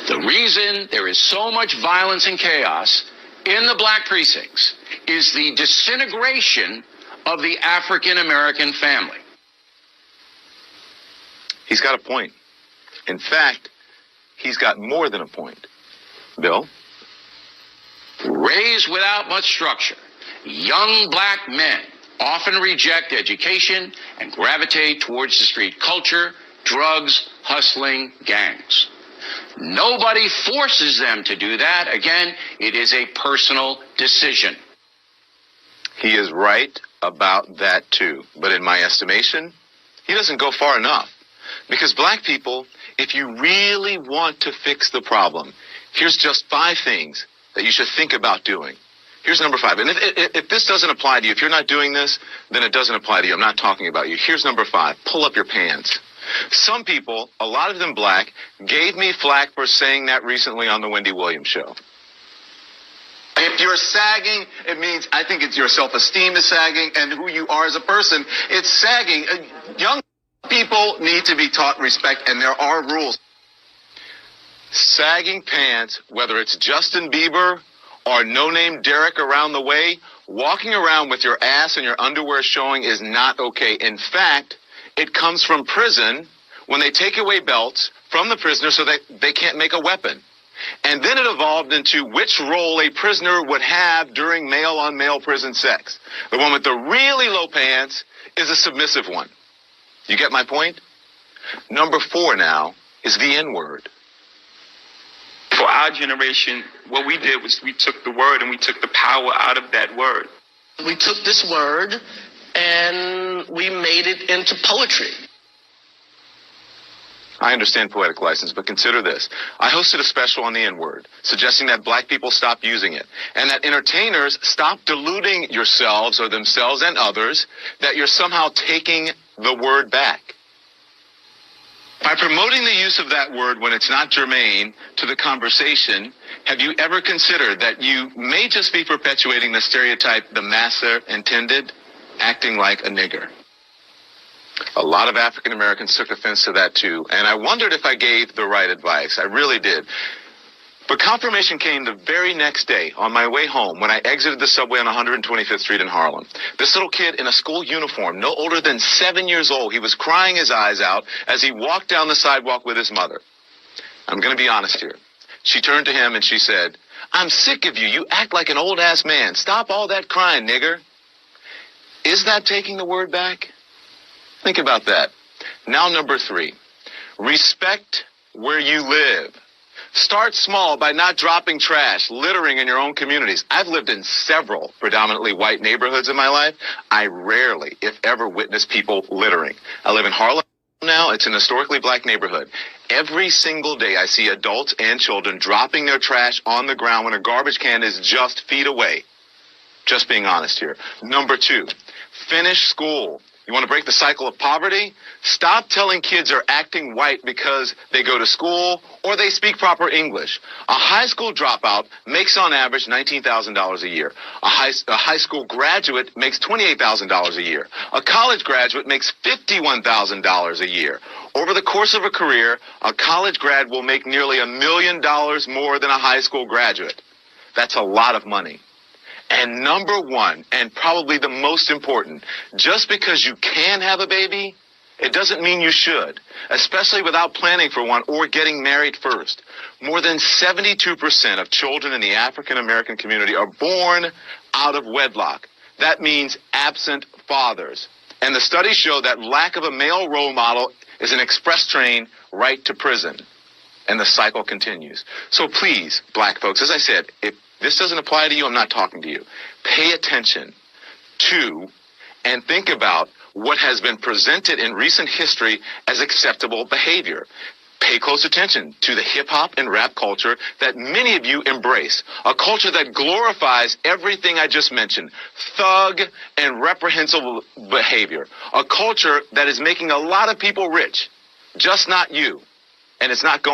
The reason there is so much violence and chaos in the black precincts is the disintegration of the African American family. He's got a point. In fact, he's got more than a point. Bill? Raised without much structure, young black men often reject education and gravitate towards the street culture, drugs, hustling, gangs. Nobody forces them to do that. Again, it is a personal decision. He is right about that too. But in my estimation, he doesn't go far enough. Because black people, if you really want to fix the problem, here's just 5 things that you should think about doing. Here's number 5. And if this doesn't apply to you, if you're not doing this, then it doesn't apply to you. I'm not talking about you. Here's number 5. Pull up your pants. Some people, a lot of them black, gave me flack for saying that recently on the Wendy Williams show. If you're sagging, it means I think it's your self-esteem is sagging and who you are as a person. It's sagging. Young people need to be taught respect, and there are rules. Sagging pants, whether it's Justin Bieber or no-name Derek around the way, walking around with your ass and your underwear showing is not okay. In fact, it comes from prison when they take away belts from the prisoner so that they can't make a weapon. And then it evolved into which role a prisoner would have during male-on-male prison sex. The one with the really low pants is a submissive one. You get my point? Number 4 now is the N-word. For our generation, what we did was we took the word and we took the power out of that word. We took this word and we made it into poetry. I understand poetic license, but consider this. I hosted a special on the N-word, suggesting that black people stop using it, and that entertainers stop deluding yourselves or themselves and others that you're somehow taking the word back. By promoting the use of that word when it's not germane to the conversation, have you ever considered that you may just be perpetuating the stereotype the master intended, acting like a nigger? A lot of African Americans took offense to that too, and I wondered if I gave the right advice. I really did. But confirmation came the very next day on my way home when I exited the subway on 125th Street in Harlem. This little kid in a school uniform, no older than 7 years old, he was crying his eyes out as he walked down the sidewalk with his mother. I'm going to be honest here. She turned to him and she said, "I'm sick of you. You act like an old-ass man. Stop all that crying, nigger." Is that taking the word back? Think about that. Now, number 3, respect where you live. Start small by not dropping trash, littering in your own communities. I've lived in several predominantly white neighborhoods in my life. I rarely, if ever, witness people littering. I live in Harlem now. It's an historically black neighborhood. Every single day I see adults and children dropping their trash on the ground when a garbage can is just feet away. Just being honest here. Number 2, finish school. You want to break the cycle of poverty? Stop telling kids are acting white because they go to school or they speak proper English. A high school dropout makes on average $19,000 a year. A high school graduate makes $28,000 a year. A college graduate makes $51,000 a year. Over the course of a career, a college grad will make nearly $1 million more than a high school graduate. That's a lot of money. And number 1, and probably the most important, just because you can have a baby, it doesn't mean you should, especially without planning for one or getting married first. More than 72% of children in the African American community are born out of wedlock. That means absent fathers. And the studies show that lack of a male role model is an express train right to prison. And the cycle continues. So please, black folks, as I said, if this doesn't apply to you, I'm not talking to you. Pay attention to and think about what has been presented in recent history as acceptable behavior. Pay close attention to the hip-hop and rap culture that many of you embrace, a culture that glorifies everything I just mentioned, thug and reprehensible behavior, a culture that is making a lot of people rich, just not you, and it's not going